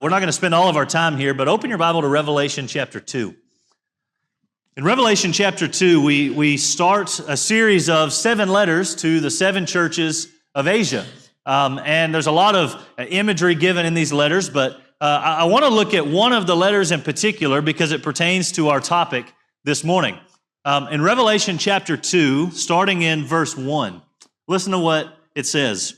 We're not going to spend all of our time here, but open your Bible to Revelation chapter 2. In Revelation chapter 2, we start a series of 7 letters to the 7 churches of Asia. And there's a lot of imagery given in these letters, but I want to look at one of the letters in particular because it pertains to our topic this morning. In Revelation chapter 2, starting in verse 1, listen to what it says.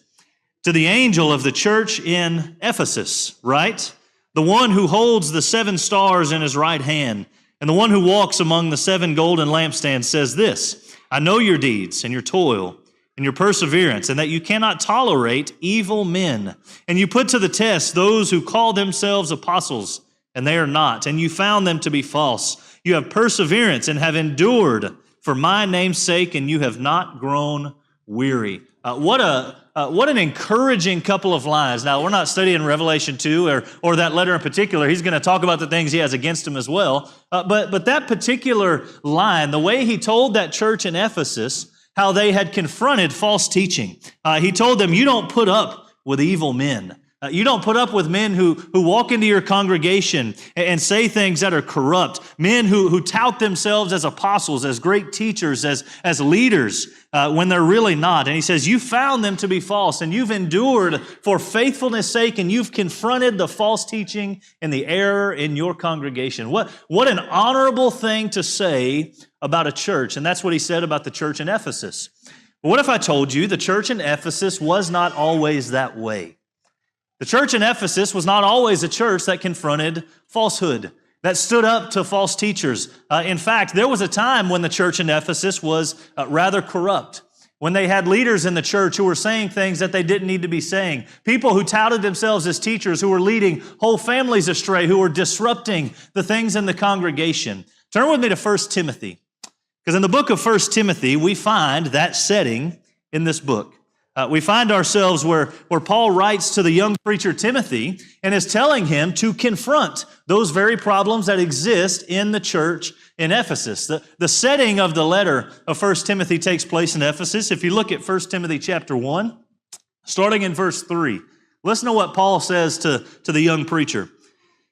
To the angel of the church in Ephesus, write, the one who holds the 7 stars in his right hand, and the one who walks among the 7 golden lampstands says this, I know your deeds and your toil and your perseverance, and that you cannot tolerate evil men. And you put to the test those who call themselves apostles, and they are not, and you found them to be false. You have perseverance and have endured for my name's sake, and you have not grown weary. What an encouraging couple of lines. Now, we're not studying Revelation 2 or that letter in particular. He's going to talk about the things he has against him as well. But that particular line, the way he told that church in Ephesus how they had confronted false teaching. He told them, you don't put up with evil men. You don't put up with men who walk into your congregation and say things that are corrupt, men who tout themselves as apostles, as great teachers, as leaders, when they're really not. And he says, you found them to be false, and you've endured for faithfulness' sake, and you've confronted the false teaching and the error in your congregation. What an honorable thing to say about a church, and that's what he said about the church in Ephesus. But what if I told you the church in Ephesus was not always that way? The church in Ephesus was not always a church that confronted falsehood, that stood up to false teachers. In fact, there was a time when the church in Ephesus was rather corrupt, when they had leaders in the church who were saying things that they didn't need to be saying, people who touted themselves as teachers, who were leading whole families astray, who were disrupting the things in the congregation. Turn with me to 1 Timothy, because in the book of 1 Timothy, we find that setting in this book. We find ourselves where Paul writes to the young preacher Timothy and is telling him to confront those very problems that exist in the church in Ephesus. The setting of the letter of 1 Timothy takes place in Ephesus. If you look at 1 Timothy chapter 1, starting in verse 3, listen to what Paul says to the young preacher.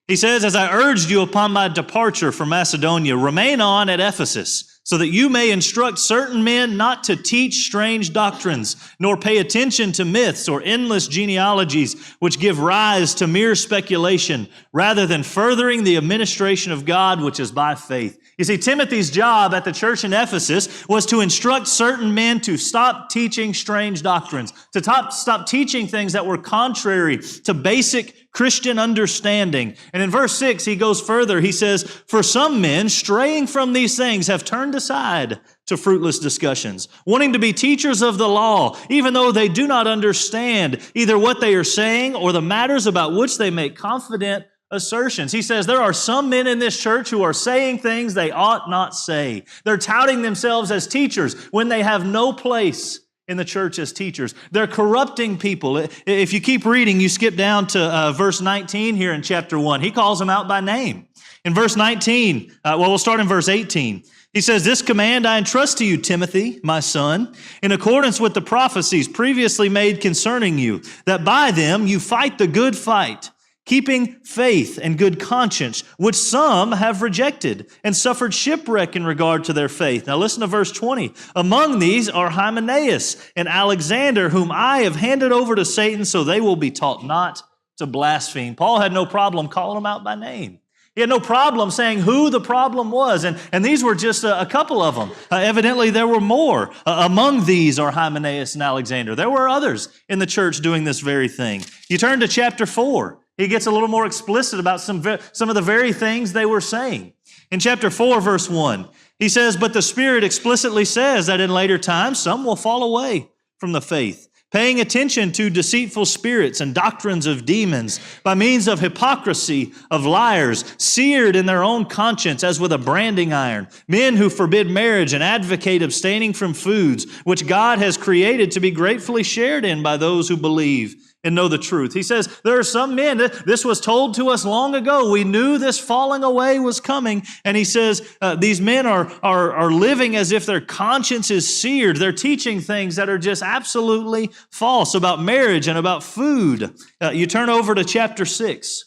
He says, as I urged you upon my departure from Macedonia, remain on at Ephesus, so that you may instruct certain men not to teach strange doctrines, nor pay attention to myths or endless genealogies, which give rise to mere speculation, rather than furthering the administration of God, which is by faith. You see, Timothy's job at the church in Ephesus was to instruct certain men to stop teaching strange doctrines, to stop teaching things that were contrary to basic Christian understanding. And in verse 6, he goes further. He says, for some men straying from these things have turned aside to fruitless discussions, wanting to be teachers of the law, even though they do not understand either what they are saying or the matters about which they make confident assertions. He says there are some men in this church who are saying things they ought not say. They're touting themselves as teachers when they have no place in the church as teachers. They're corrupting people. If you keep reading, you skip down to verse 19 here in chapter 1. He calls them out by name. In verse 19, we'll start in verse 18. He says, this command I entrust to you, Timothy, my son, in accordance with the prophecies previously made concerning you, that by them you fight the good fight, keeping faith and good conscience, which some have rejected and suffered shipwreck in regard to their faith. Now listen to verse 20. Among these are Hymenaeus and Alexander, whom I have handed over to Satan, so they will be taught not to blaspheme. Paul had no problem calling them out by name. He had no problem saying who the problem was, and these were just a couple of them. Evidently, there were more. Among these are Hymenaeus and Alexander. There were others in the church doing this very thing. You turn to chapter 4. He gets a little more explicit about some of the very things they were saying. In chapter 4, verse 1, he says, but the Spirit explicitly says that in later times some will fall away from the faith, paying attention to deceitful spirits and doctrines of demons by means of hypocrisy of liars, seared in their own conscience as with a branding iron, men who forbid marriage and advocate abstaining from foods which God has created to be gratefully shared in by those who believe and know the truth. He says, there are some men, this was told to us long ago. We knew this falling away was coming. And he says, these men are living as if their conscience is seared. They're teaching things that are just absolutely false about marriage and about food. You turn over to chapter 6.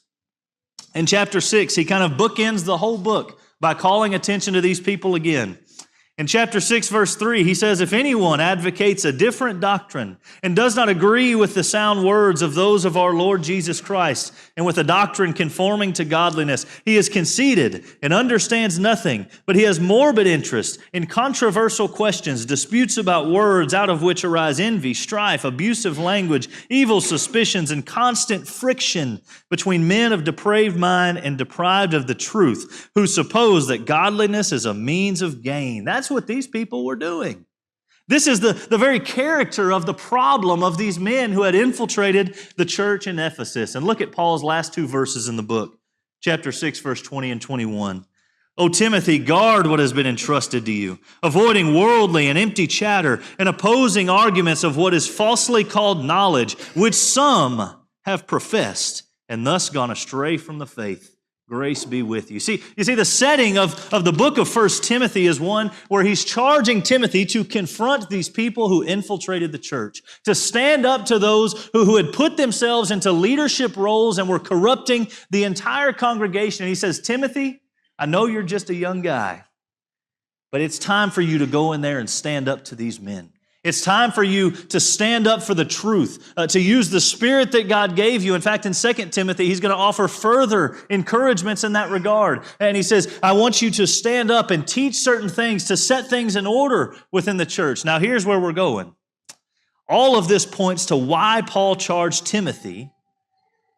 In chapter 6, he kind of bookends the whole book by calling attention to these people again. In chapter 6, verse 3, he says, if anyone advocates a different doctrine and does not agree with the sound words of those of our Lord Jesus Christ and with a doctrine conforming to godliness, he is conceited and understands nothing, but he has morbid interest in controversial questions, disputes about words out of which arise envy, strife, abusive language, evil suspicions, and constant friction between men of depraved mind and deprived of the truth, who suppose that godliness is a means of gain. That's what these people were doing. This is the very character of the problem of these men who had infiltrated the church in Ephesus. And look at Paul's last two verses in the book, chapter 6, verse 20 and 21. O Timothy, guard what has been entrusted to you, avoiding worldly and empty chatter and opposing arguments of what is falsely called knowledge, which some have professed and thus gone astray from the faith. Grace be with you. You see, the setting of the book of 1 Timothy is one where he's charging Timothy to confront these people who infiltrated the church, to stand up to those who had put themselves into leadership roles and were corrupting the entire congregation. And he says, Timothy, I know you're just a young guy, but it's time for you to go in there and stand up to these men. It's time for you to stand up for the truth, to use the spirit that God gave you. In fact, in 2 Timothy, he's going to offer further encouragements in that regard. And he says, I want you to stand up and teach certain things, to set things in order within the church. Now, here's where we're going. All of this points to why Paul charged Timothy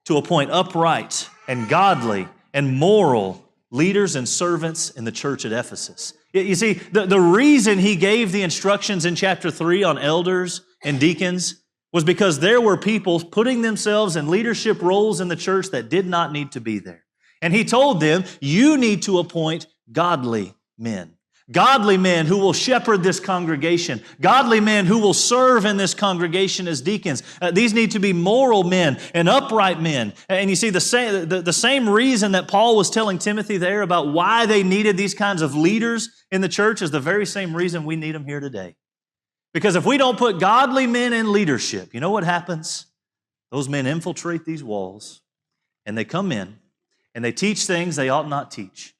to appoint upright and godly and moral leaders and servants in the church at Ephesus. You see, the reason he gave the instructions in chapter 3 on elders and deacons was because there were people putting themselves in leadership roles in the church that did not need to be there. And he told them, you need to appoint godly men. Godly men who will shepherd this congregation. Godly men who will serve in this congregation as deacons. These need to be moral men and upright men. And you see, the same reason that Paul was telling Timothy there about why they needed these kinds of leaders in the church is the very same reason we need them here today. Because if we don't put godly men in leadership, you know what happens? Those men infiltrate these walls, and they come in, and they teach things they ought not teach.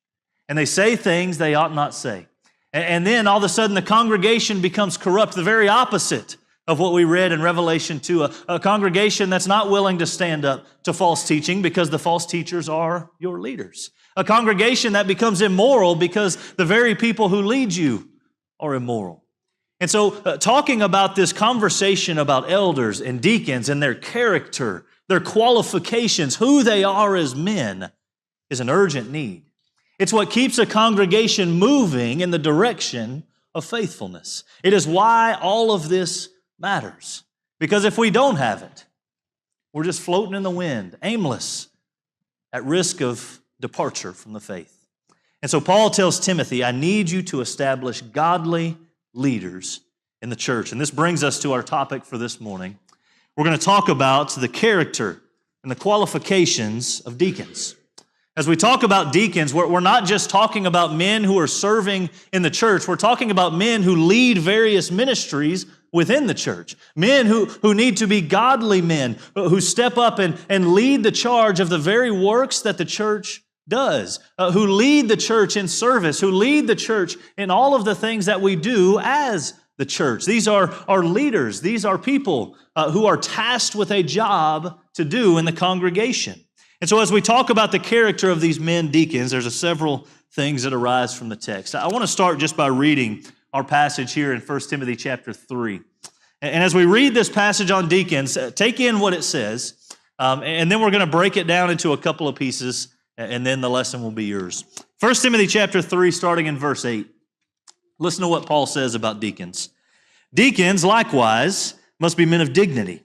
And they say things they ought not say. And then all of a sudden the congregation becomes corrupt, the very opposite of what we read in Revelation 2, a congregation that's not willing to stand up to false teaching because the false teachers are your leaders. A congregation that becomes immoral because the very people who lead you are immoral. And so talking about this conversation about elders and deacons and their character, their qualifications, who they are as men, is an urgent need. It's what keeps a congregation moving in the direction of faithfulness. It is why all of this matters. Because if we don't have it, we're just floating in the wind, aimless, at risk of departure from the faith. And so Paul tells Timothy, I need you to establish godly leaders in the church. And this brings us to our topic for this morning. We're going to talk about the character and the qualifications of deacons. As we talk about deacons, we're not just talking about men who are serving in the church. We're talking about men who lead various ministries within the church. Men who need to be godly men, who step up and lead the charge of the very works that the church does, who lead the church in service, who lead the church in all of the things that we do as the church. These are our leaders. These are people who are tasked with a job to do in the congregation. And so as we talk about the character of these men deacons, there's several things that arise from the text. I want to start just by reading our passage here in 1 Timothy chapter 3. And as we read this passage on deacons, take in what it says, and then we're going to break it down into a couple of pieces, and then the lesson will be yours. 1 Timothy chapter 3, starting in verse 8. Listen to what Paul says about deacons. Deacons, likewise, must be men of dignity,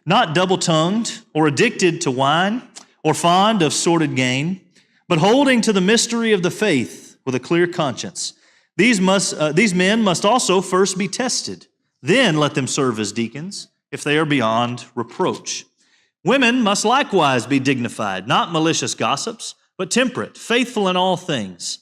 not double-tongued or addicted to wine, or fond of sordid gain, but holding to the mystery of the faith with a clear conscience. These men must also first be tested. Then let them serve as deacons, if they are beyond reproach. Women must likewise be dignified, not malicious gossips, but temperate, faithful in all things.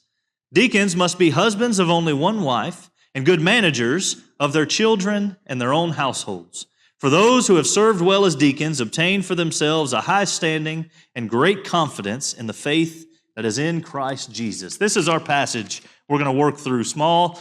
Deacons must be husbands of only one wife, and good managers of their children and their own households. For those who have served well as deacons obtain for themselves a high standing and great confidence in the faith that is in Christ Jesus. This is our passage we're going to work through small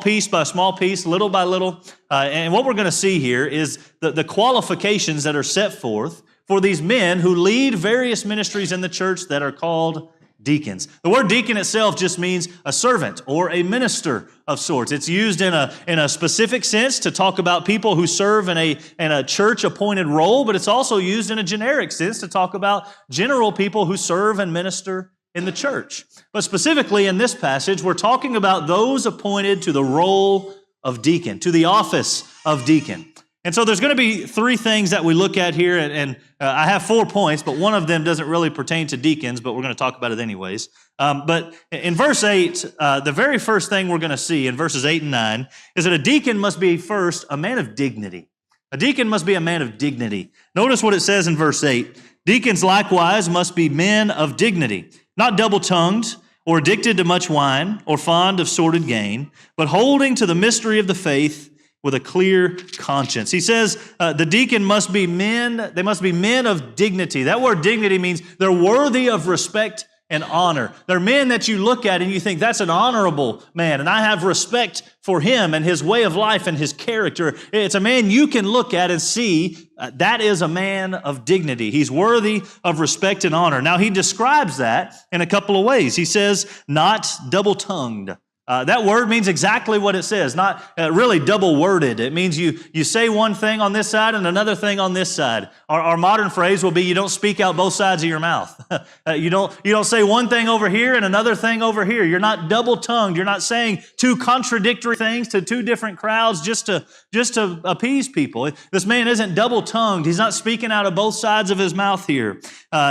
piece by small piece, little by little. And what we're going to see here is the qualifications that are set forth for these men who lead various ministries in the church that are called deacons. The word deacon itself just means a servant or a minister of sorts. It's used in a specific sense to talk about people who serve in a church-appointed role, but it's also used in a generic sense to talk about general people who serve and minister in the church. But specifically in this passage, we're talking about those appointed to the role of deacon, to the office of deacon. And so there's going to be three things that we look at here, and I have 4 points, but one of them doesn't really pertain to deacons, but we're going to talk about it anyways. But in verse 8, the very first thing we're going to see in verses 8 and 9 is that a deacon must be first a man of dignity. A deacon must be a man of dignity. Notice what it says in verse 8. Deacons likewise must be men of dignity, not double-tongued, or addicted to much wine, or fond of sordid gain, but holding to the mystery of the faith with a clear conscience. He says the deacon must be men, they must be men of dignity. That word dignity means they're worthy of respect and honor. They're men that you look at and you think, that's an honorable man, and I have respect for him and his way of life and his character. It's a man you can look at and see that is a man of dignity. He's worthy of respect and honor. Now, he describes that in a couple of ways. He says, not double-tongued. That word means exactly what it says, not really double-worded. It means you say one thing on this side and another thing on this side. Our modern phrase will be you don't speak out both sides of your mouth. You don't say one thing over here and another thing over here. You're not double-tongued. You're not saying two contradictory things to two different crowds just to appease people. This man isn't double-tongued. He's not speaking out of both sides of his mouth here.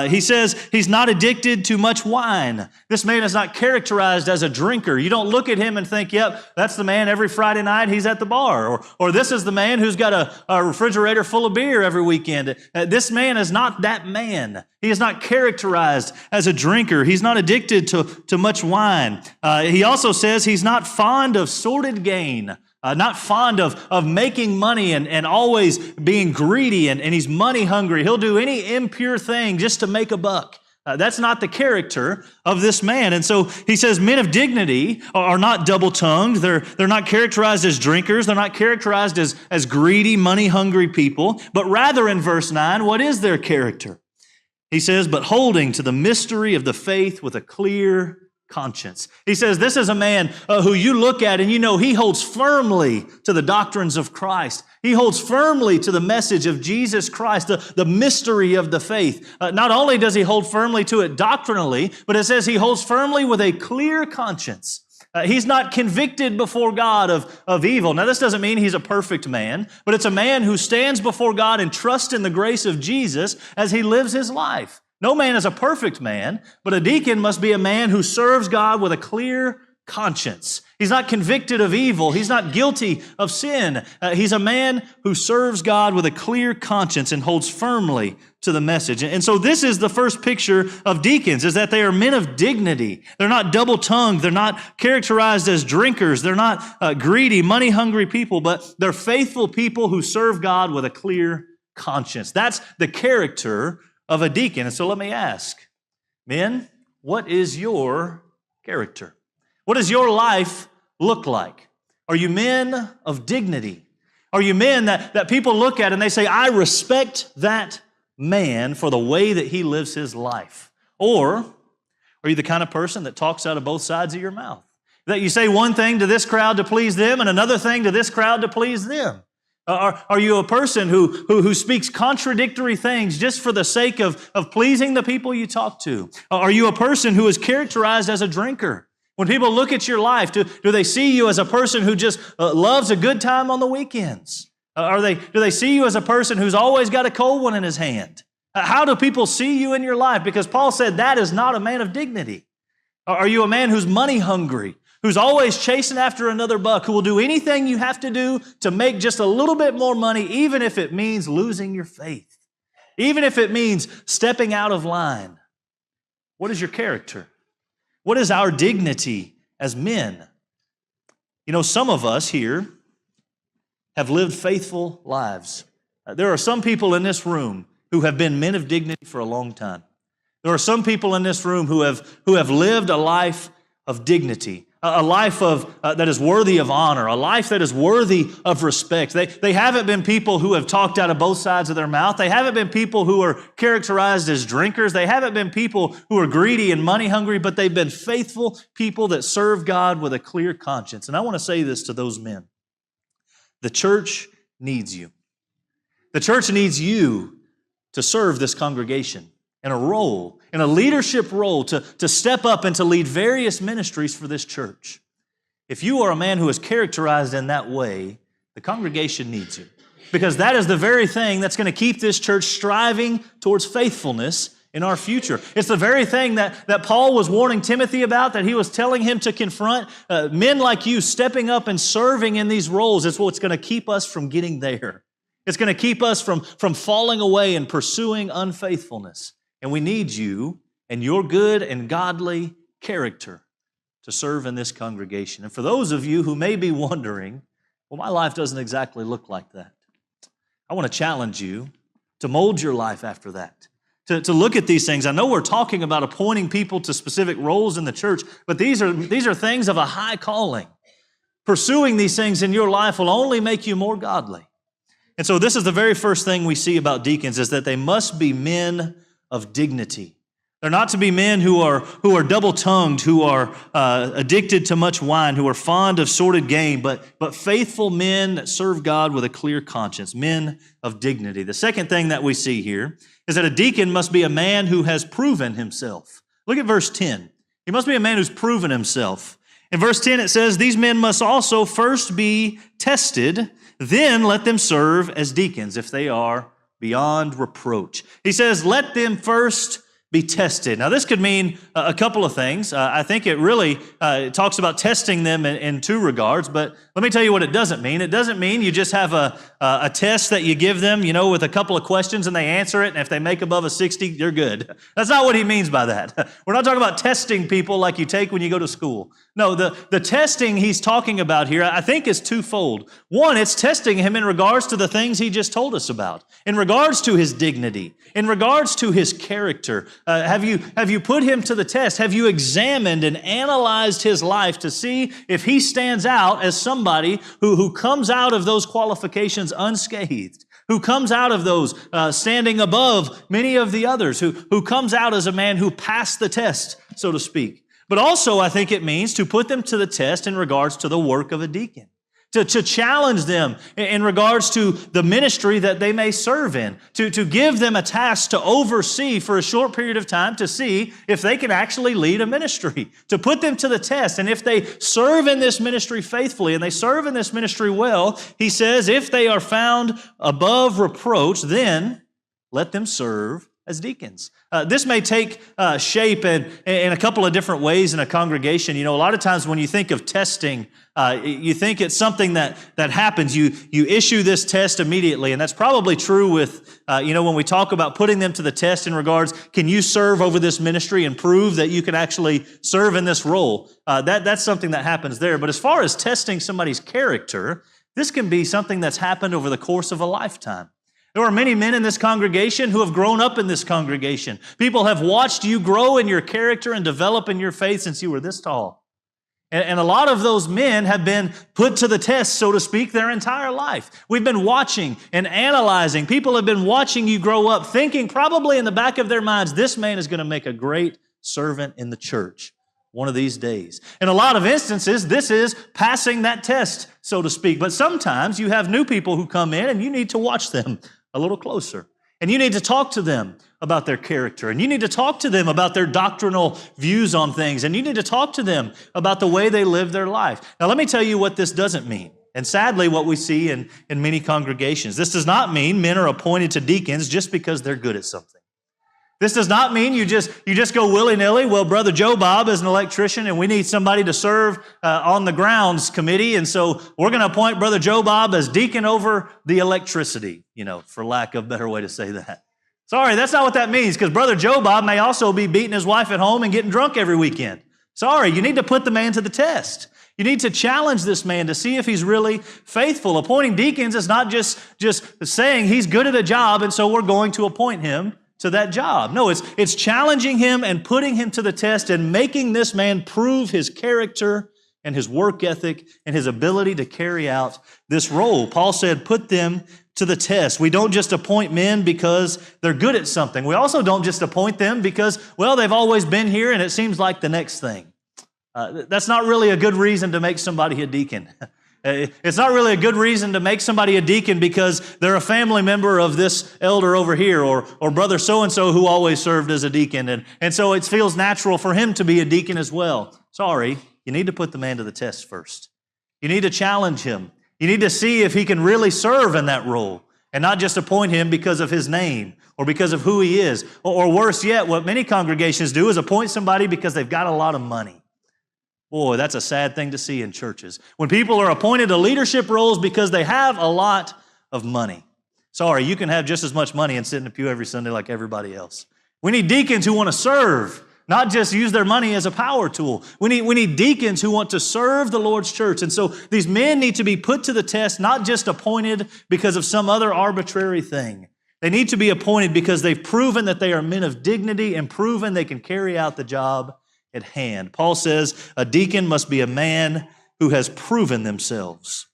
He says he's not addicted to much wine. This man is not characterized as a drinker. You don't look at him and think, yep, that's the man every Friday night he's at the bar. Or this is the man who's got a refrigerator full of beer every weekend. This man is not that man. He is not characterized as a drinker. He's not addicted to much wine. He also says he's not fond of sordid gain. Not fond of making money and always being greedy, and he's money hungry. He'll do any impure thing just to make a buck. That's not the character of this man. And so he says men of dignity are not double-tongued. They're not characterized as drinkers. They're not characterized as greedy, money-hungry people. But rather in verse 9, what is their character? He says, but holding to the mystery of the faith with a clear conscience. He says this is a man who you look at and you know he holds firmly to the doctrines of Christ. He holds firmly to the message of Jesus Christ, the mystery of the faith. Not only does he hold firmly to it doctrinally, but it says he holds firmly with a clear conscience. He's not convicted before God of evil. Now, this doesn't mean he's a perfect man, but it's a man who stands before God and trusts in the grace of Jesus as he lives his life. No man is a perfect man, but a deacon must be a man who serves God with a clear conscience. He's not convicted of evil. He's not guilty of sin. He's a man who serves God with a clear conscience and holds firmly to the message. And so this is the first picture of deacons, is that they are men of dignity. They're not double-tongued. They're not characterized as drinkers. They're not greedy, money-hungry people, but they're faithful people who serve God with a clear conscience. That's the character of a deacon. And so let me ask, men, what is your character? What does your life look like? Are you men of dignity? Are you men that people look at and they say, I respect that man for the way that he lives his life? Or are you the kind of person that talks out of both sides of your mouth? That you say one thing to this crowd to please them and another thing to this crowd to please them? Are you a person who speaks contradictory things just for the sake of pleasing the people you talk to? Are you a person who is characterized as a drinker? When people look at your life, do they see you as a person who just loves a good time on the weekends? Do they see you as a person who's always got a cold one in his hand? How do people see you in your life? Because Paul said that is not a man of dignity. Are you a man who's money hungry, who's always chasing after another buck, who will do anything you have to do to make just a little bit more money, even if it means losing your faith, even if it means stepping out of line? What is your character? What is our dignity as men? You know, some of us here have lived faithful lives. There are some people in this room who have been men of dignity for a long time. There are some people in this room who have lived a life of dignity, a life that is worthy of honor, a life that is worthy of respect. They haven't been people who have talked out of both sides of their mouth. They haven't been people who are characterized as drinkers. They haven't been people who are greedy and money hungry, but they've been faithful people that serve God with a clear conscience. And I want to say this to those men. The church needs you. The church needs you to serve this congregation in a role, in a leadership role, to step up and to lead various ministries for this church. If you are a man who is characterized in that way, the congregation needs you. Because that is the very thing that's going to keep this church striving towards faithfulness in our future. It's the very thing that Paul was warning Timothy about, that he was telling him to confront. Men like you stepping up and serving in these roles is what's going to keep us from getting there. It's going to keep us from falling away and pursuing unfaithfulness. And we need you and your good and godly character to serve in this congregation. And for those of you who may be wondering, well, my life doesn't exactly look like that, I want to challenge you to mold your life after that, to look at these things. I know we're talking about appointing people to specific roles in the church, but these are things of a high calling. Pursuing these things in your life will only make you more godly. And so this is the very first thing we see about deacons, is that they must be men of dignity. They're not to be men who are double-tongued, who are addicted to much wine, who are fond of sordid gain, but faithful men that serve God with a clear conscience, men of dignity. The second thing that we see here is that a deacon must be a man who has proven himself. Look at verse 10. He must be a man who's proven himself. In verse 10 it says, these men must also first be tested, then let them serve as deacons if they are beyond reproach. He says, let them first be tested. Now, this could mean a couple of things. I think it really talks about testing them in two regards, but let me tell you what it doesn't mean. It doesn't mean you just have a test that you give them, with a couple of questions and they answer it, and if they make above a 60, you're good. That's not what he means by that. We're not talking about testing people like you take when you go to school. No, the testing he's talking about here, I think, is twofold. One, it's testing him in regards to the things he just told us about, in regards to his dignity, in regards to his character. Have you put him to the test? Have you examined and analyzed his life to see if he stands out as somebody who comes out of those qualifications unscathed, who comes out of those standing above many of the others, who comes out as a man who passed the test, so to speak. But also, I think it means to put them to the test in regards to the work of a deacon, to challenge them in regards to the ministry that they may serve in, to give them a task to oversee for a short period of time to see if they can actually lead a ministry, to put them to the test. And if they serve in this ministry faithfully and they serve in this ministry well, he says, if they are found above reproach, then let them serve as deacons. This may take shape in a couple of different ways in a congregation. A lot of times when you think of testing, you think it's something that happens. You issue this test immediately, and that's probably true with, when we talk about putting them to the test in regards, can you serve over this ministry and prove that you can actually serve in this role? That's something that happens there. But as far as testing somebody's character, this can be something that's happened over the course of a lifetime. There are many men in this congregation who have grown up in this congregation. People have watched you grow in your character and develop in your faith since you were this tall. And a lot of those men have been put to the test, so to speak, their entire life. We've been watching and analyzing. People have been watching you grow up, thinking probably in the back of their minds, this man is going to make a great servant in the church one of these days. In a lot of instances, this is passing that test, so to speak. But sometimes you have new people who come in and you need to watch them a little closer. And you need to talk to them about their character. And you need to talk to them about their doctrinal views on things. And you need to talk to them about the way they live their life. Now, let me tell you what this doesn't mean. And sadly, what we see in many congregations. This does not mean men are appointed to deacons just because they're good at something. This does not mean you just go willy-nilly. Well, Brother Joe Bob is an electrician and we need somebody to serve on the grounds committee. And so we're going to appoint Brother Joe Bob as deacon over the electricity, for lack of a better way to say that. Sorry, that's not what that means, because Brother Joe Bob may also be beating his wife at home and getting drunk every weekend. Sorry, you need to put the man to the test. You need to challenge this man to see if he's really faithful. Appointing deacons is not just saying he's good at a job and so we're going to appoint him to that job. No, it's challenging him and putting him to the test and making this man prove his character and his work ethic and his ability to carry out this role. Paul said, put them to the test. We don't just appoint men because they're good at something. We also don't just appoint them because, well, they've always been here and it seems like the next thing. That's not really a good reason to make somebody a deacon. It's not really a good reason to make somebody a deacon because they're a family member of this elder over here or brother so-and-so who always served as a deacon. And so it feels natural for him to be a deacon as well. Sorry, you need to put the man to the test first. You need to challenge him. You need to see if he can really serve in that role and not just appoint him because of his name or because of who he is. Or worse yet, what many congregations do is appoint somebody because they've got a lot of money. Boy, that's a sad thing to see in churches. When people are appointed to leadership roles because they have a lot of money. Sorry, you can have just as much money and sit in the pew every Sunday like everybody else. We need deacons who want to serve, not just use their money as a power tool. We need deacons who want to serve the Lord's church. And so these men need to be put to the test, not just appointed because of some other arbitrary thing. They need to be appointed because they've proven that they are men of dignity and proven they can carry out the job at hand. Paul says a deacon must be a man who has proven themselves.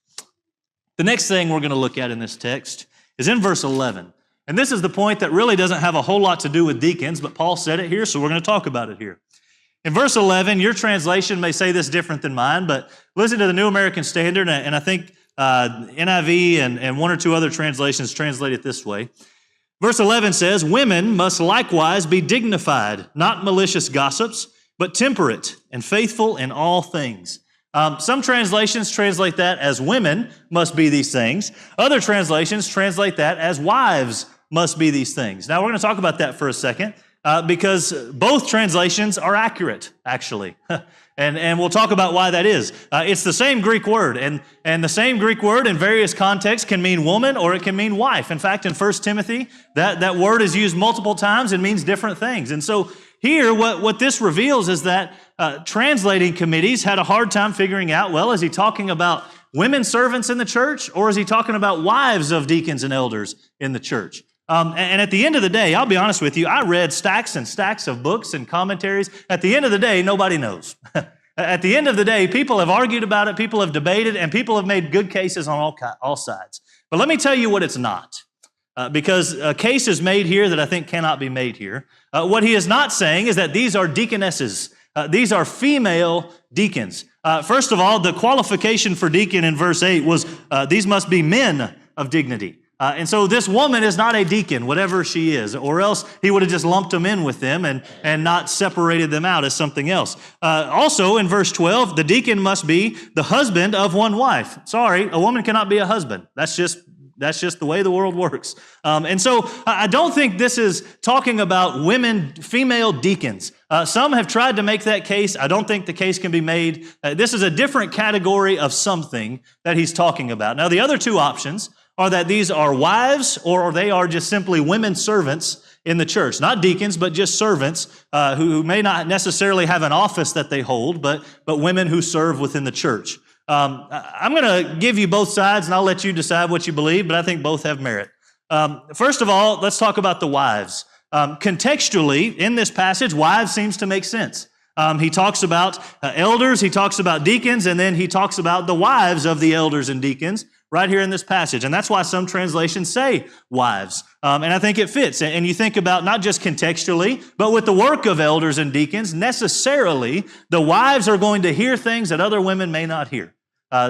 The next thing we're going to look at in this text is in verse 11. And this is the point that really doesn't have a whole lot to do with deacons, but Paul said it here, so we're going to talk about it here. In verse 11, your translation may say this different than mine, but listen to the New American Standard, and I think NIV and one or two other translations translate it this way. Verse 11 says, women must likewise be dignified, not malicious gossips, but temperate and faithful in all things. Some translations translate that as women must be these things. Other translations translate that as wives must be these things. Now, we're going to talk about that for a second because both translations are accurate, actually. And we'll talk about why that is. It's the same Greek word, and the same Greek word in various contexts can mean woman or it can mean wife. In fact, in 1 Timothy, that word is used multiple times and means different things. And so here, what this reveals is that translating committees had a hard time figuring out, well, is he talking about women servants in the church, or is he talking about wives of deacons and elders in the church? And at the end of the day, I'll be honest with you, I read stacks and stacks of books and commentaries. At the end of the day, nobody knows. At the end of the day, people have argued about it, people have debated, and people have made good cases on all sides. But let me tell you what it's not. Because a case is made here that I think cannot be made here. What he is not saying is that these are deaconesses. These are female deacons. First of all, the qualification for deacon in verse 8 was these must be men of dignity. And so this woman is not a deacon, whatever she is, or else he would have just lumped them in with them and not separated them out as something else. Also in verse 12, the deacon must be the husband of one wife. Sorry, a woman cannot be a husband. That's just the way the world works. And so I don't think this is talking about women, female deacons. Some have tried to make that case. I don't think the case can be made. This is a different category of something that he's talking about. Now, the other two options are that these are wives or they are just simply women servants in the church. Not deacons, but just servants who may not necessarily have an office that they hold, but women who serve within the church. I'm going to give you both sides, and I'll let you decide what you believe, but I think both have merit. First of all, let's talk about the wives. Contextually, in this passage, wives seems to make sense. He talks about elders, he talks about deacons, and then he talks about the wives of the elders and deacons right here in this passage. And that's why some translations say wives. And I think it fits. And you think about not just contextually, but with the work of elders and deacons, necessarily the wives are going to hear things that other women may not hear.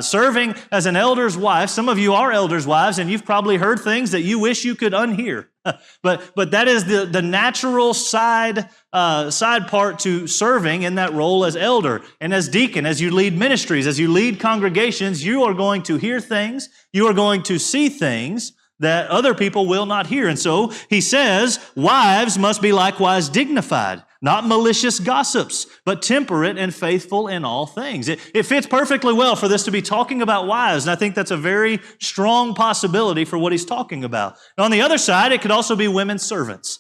Serving as an elder's wife, some of you are elders' wives, and you've probably heard things that you wish you could unhear. But that is the natural side part to serving in that role as elder and as deacon. As you lead ministries, as you lead congregations, you are going to hear things, you are going to see things that other people will not hear. And so he says, wives must be likewise dignified, not malicious gossips, but temperate and faithful in all things. It fits perfectly well for this to be talking about wives, and I think that's a very strong possibility for what he's talking about. And on the other side, it could also be women servants.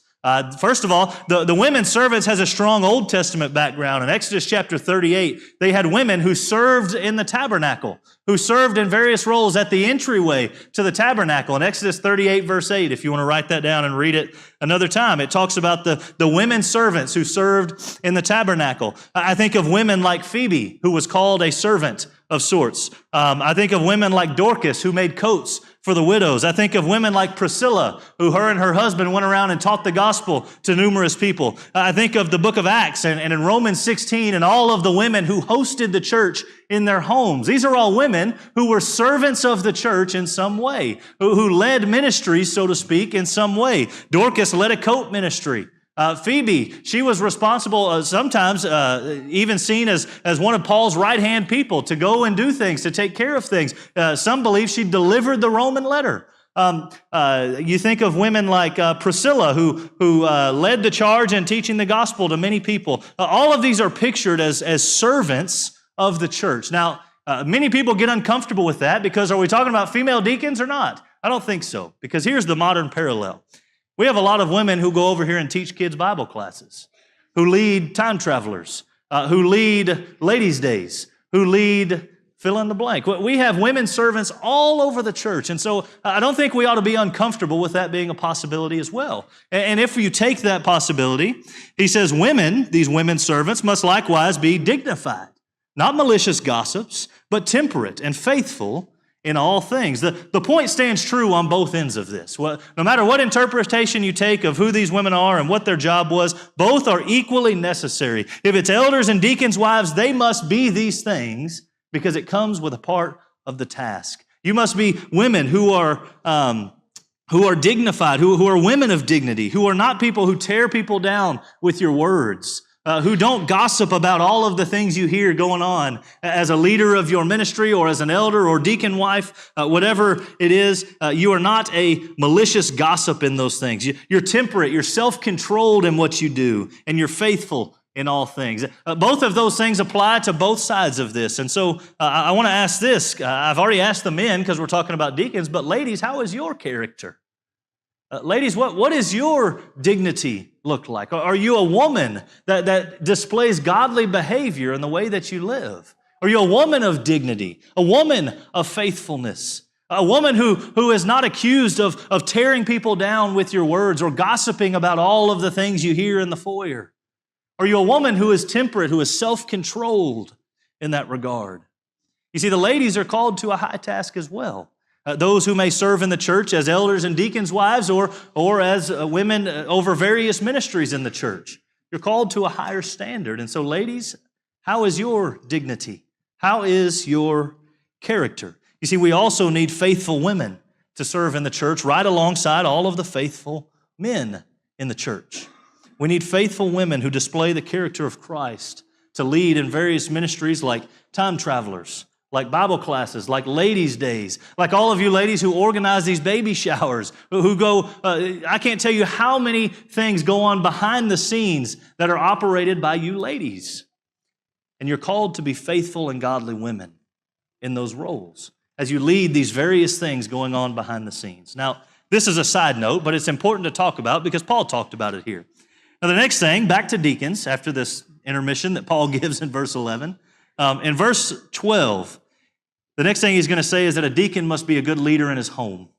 First of all, the women servants has a strong Old Testament background. In Exodus chapter 38, they had women who served in the tabernacle, who served in various roles at the entryway to the tabernacle. In Exodus 38, verse 8, if you want to write that down and read it another time, it talks about the women servants who served in the tabernacle. I think of women like Phoebe, who was called a servant of sorts. I think of women like Dorcas, who made coats for the widows. I think of women like Priscilla, who her and her husband went around and taught the gospel to numerous people. I think of the book of Acts and in Romans 16 and all of the women who hosted the church in their homes. These are all women who were servants of the church in some way, who led ministries, so to speak, in some way. Dorcas led a coat ministry. Phoebe, she was responsible, sometimes even seen as one of Paul's right-hand people to go and do things, to take care of things. Some believe she delivered the Roman letter. You think of women like Priscilla, who led the charge in teaching the gospel to many people. All of these are pictured as servants of the church. Now, many people get uncomfortable with that because are we talking about female deacons or not? I don't think so, because here's the modern parallel. We have a lot of women who go over here and teach kids Bible classes, who lead time travelers, who lead ladies' days, who lead fill in the blank. We have women servants all over the church, and so I don't think we ought to be uncomfortable with that being a possibility as well. And if you take that possibility, he says women, these women servants, must likewise be dignified, not malicious gossips, but temperate and faithful in all things. The point stands true on both ends of this. No matter what interpretation you take of who these women are and what their job was, both are equally necessary. If it's elders and deacons' wives, they must be these things because it comes with a part of the task. You must be women who are dignified, who are women of dignity, who are not people who tear people down with your words, who don't gossip about all of the things you hear going on as a leader of your ministry or as an elder or deacon wife, whatever it is. You are not a malicious gossip in those things. You're temperate, you're self-controlled in what you do, and you're faithful in all things. Both of those things apply to both sides of this. And so I want to ask this. I've already asked the men because we're talking about deacons, but ladies, how is your character? Ladies, what is your dignity look like? Are you a woman that displays godly behavior in the way that you live? Are you a woman of dignity, a woman of faithfulness, a woman who is not accused of tearing people down with your words or gossiping about all of the things you hear in the foyer? Are you a woman who is temperate, who is self-controlled in that regard? You see, the ladies are called to a high task as well. Those who may serve in the church as elders and deacons' wives or as women over various ministries in the church. You're called to a higher standard. And so, ladies, how is your dignity? How is your character? You see, we also need faithful women to serve in the church right alongside all of the faithful men in the church. We need faithful women who display the character of Christ to lead in various ministries like time travelers, like Bible classes, like ladies' days, like all of you ladies who organize these baby showers, who go, I can't tell you how many things go on behind the scenes that are operated by you ladies. And you're called to be faithful and godly women in those roles as you lead these various things going on behind the scenes. Now, this is a side note, but it's important to talk about because Paul talked about it here. Now, the next thing, back to deacons, after this intermission that Paul gives in verse 11, in verse 12, the next thing he's going to say is that a deacon must be a good leader in his home.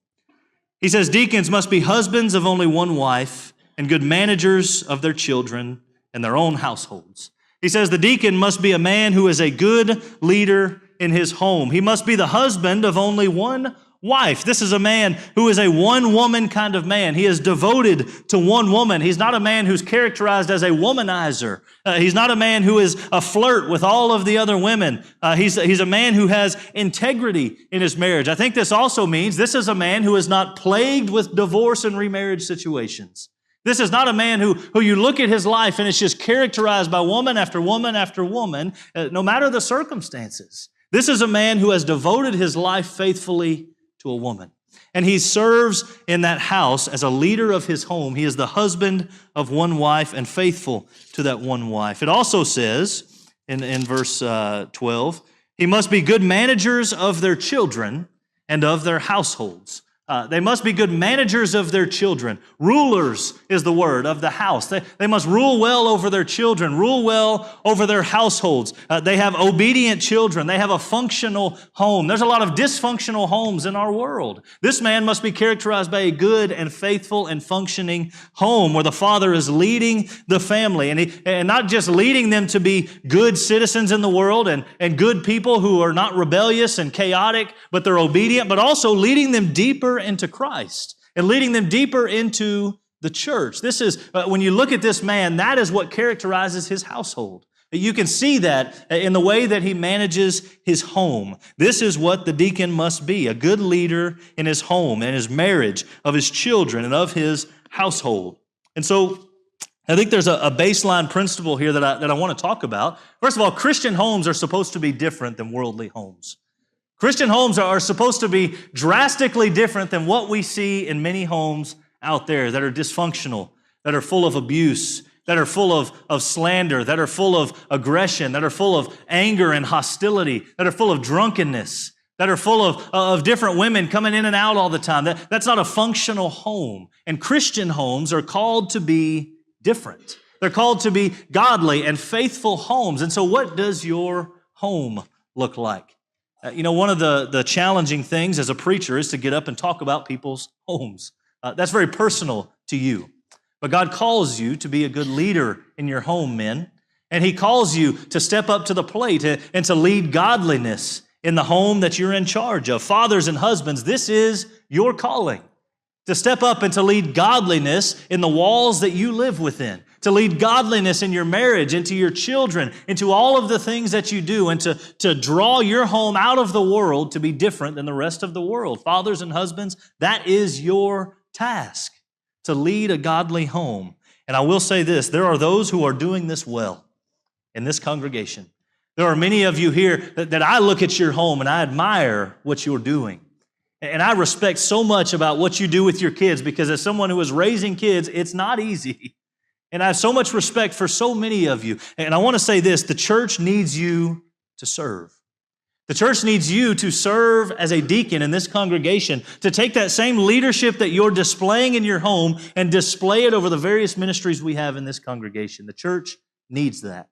He says deacons must be husbands of only one wife and good managers of their children and their own households. He says the deacon must be a man who is a good leader in his home. He must be the husband of only one wife. This is a man who is a one-woman kind of man. He is devoted to one woman. He's not a man who's characterized as a womanizer. He's not a man who is a flirt with all of the other women. He's a man who has integrity in his marriage. I think this also means this is a man who is not plagued with divorce and remarriage situations. This is not a man who you look at his life and it's just characterized by woman after woman after woman, no matter the circumstances. This is a man who has devoted his life faithfully to a woman. And he serves in that house as a leader of his home. He is the husband of one wife and faithful to that one wife. It also says in verse 12, he must be good managers of their children and of their households. They must be good managers of their children. Rulers is the word of the house. They must rule well over their children, rule well over their households. They have obedient children. They have a functional home. There's a lot of dysfunctional homes in our world. This man must be characterized by a good and faithful and functioning home where the father is leading the family and not just leading them to be good citizens in the world and good people who are not rebellious and chaotic, but they're obedient, but also leading them deeper into Christ and leading them deeper into the church. This is, when you look at this man, that is what characterizes his household. You can see that in the way that he manages his home. This is what the deacon must be, a good leader in his home and his marriage, of his children and of his household. And so I think there's a baseline principle here that I want to talk about. First of all, Christian homes are supposed to be different than worldly homes. Christian homes are supposed to be drastically different than what we see in many homes out there that are dysfunctional, that are full of abuse, that are full of slander, that are full of aggression, that are full of anger and hostility, that are full of drunkenness, that are full of different women coming in and out all the time. That's not a functional home. And Christian homes are called to be different. They're called to be godly and faithful homes. And so what does your home look like? One of the challenging things as a preacher is to get up and talk about people's homes. That's very personal to you. But God calls you to be a good leader in your home, men. And He calls you to step up to the plate and to lead godliness in the home that you're in charge of. Fathers and husbands, this is your calling. To step up and to lead godliness in the walls that you live within. To lead godliness in your marriage, into your children, into all of the things that you do, and to draw your home out of the world to be different than the rest of the world. Fathers and husbands, that is your task, to lead a godly home. And I will say this, there are those who are doing this well in this congregation. There are many of you here that I look at your home and I admire what you're doing. And I respect so much about what you do with your kids, because as someone who is raising kids, it's not easy. And I have so much respect for so many of you. And I want to say this, the church needs you to serve. The church needs you to serve as a deacon in this congregation, to take that same leadership that you're displaying in your home and display it over the various ministries we have in this congregation. The church needs that.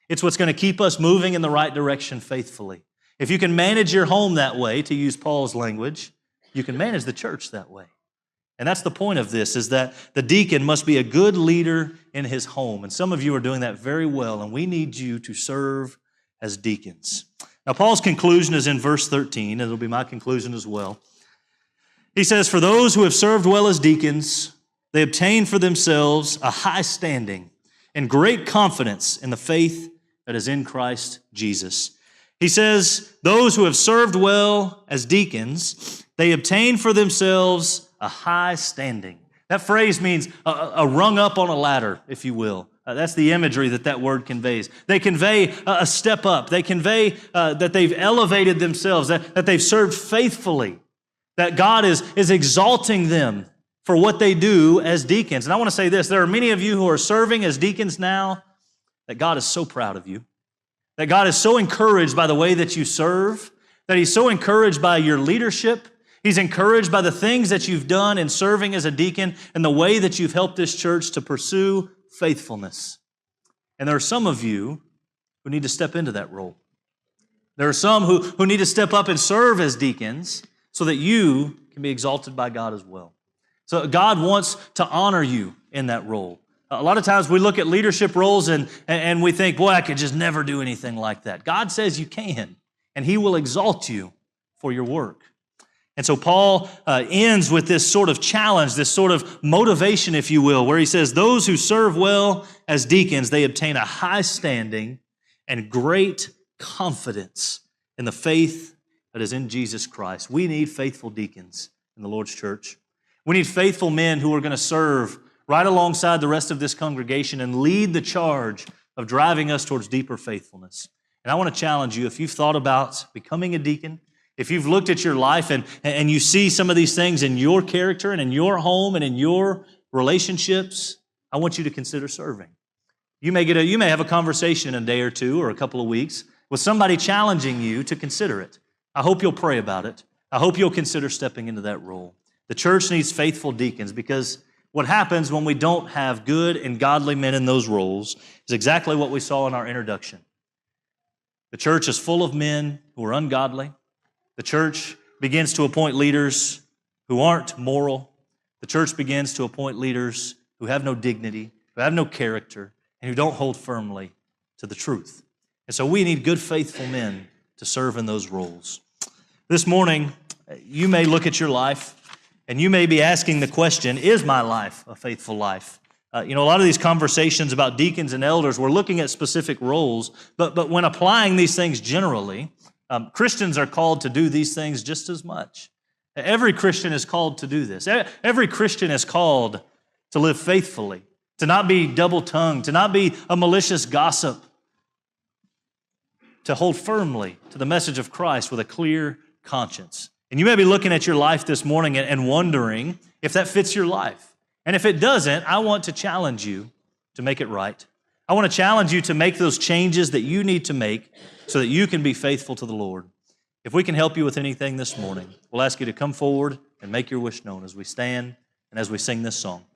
It's what's going to keep us moving in the right direction faithfully. If you can manage your home that way, to use Paul's language, you can manage the church that way. And that's the point of this, is that the deacon must be a good leader in his home. And some of you are doing that very well, and we need you to serve as deacons. Now, Paul's conclusion is in verse 13, and it'll be my conclusion as well. He says, "For those who have served well as deacons, they obtain for themselves a high standing and great confidence in the faith that is in Christ Jesus." He says, those who have served well as deacons, they obtain for themselves a high standing. That phrase means a rung up on a ladder, if you will. That's the imagery that word conveys. They convey a step up. They convey that they've elevated themselves, that they've served faithfully, that God is exalting them for what they do as deacons. And I want to say this, there are many of you who are serving as deacons now, that God is so proud of you, that God is so encouraged by the way that you serve, that He's so encouraged by your leadership. He's encouraged by the things that you've done in serving as a deacon and the way that you've helped this church to pursue faithfulness. And there are some of you who need to step into that role. There are some who need to step up and serve as deacons so that you can be exalted by God as well. So God wants to honor you in that role. A lot of times we look at leadership roles and we think, boy, I could just never do anything like that. God says you can, and He will exalt you for your work. And so Paul ends with this sort of challenge, this sort of motivation, if you will, where he says, those who serve well as deacons, they obtain a high standing and great confidence in the faith that is in Jesus Christ. We need faithful deacons in the Lord's church. We need faithful men who are going to serve right alongside the rest of this congregation and lead the charge of driving us towards deeper faithfulness. And I want to challenge you, if you've thought about becoming a deacon, if you've looked at your life and you see some of these things in your character and in your home and in your relationships, I want you to consider serving. You may have a conversation in a day or two or a couple of weeks with somebody challenging you to consider it. I hope you'll pray about it. I hope you'll consider stepping into that role. The church needs faithful deacons because what happens when we don't have good and godly men in those roles is exactly what we saw in our introduction. The church is full of men who are ungodly. The church begins to appoint leaders who aren't moral. The church begins to appoint leaders who have no dignity, who have no character, and who don't hold firmly to the truth. And so we need good, faithful men to serve in those roles. This morning, you may look at your life and you may be asking the question, is my life a faithful life? A lot of these conversations about deacons and elders, we're looking at specific roles, but when applying these things generally, Christians are called to do these things just as much. Every Christian is called to do this. Every Christian is called to live faithfully, to not be double-tongued, to not be a malicious gossip, to hold firmly to the message of Christ with a clear conscience. And you may be looking at your life this morning and wondering if that fits your life. And if it doesn't, I want to challenge you to make it right. I want to challenge you to make those changes that you need to make so that you can be faithful to the Lord. If we can help you with anything this morning, we'll ask you to come forward and make your wish known as we stand and as we sing this song.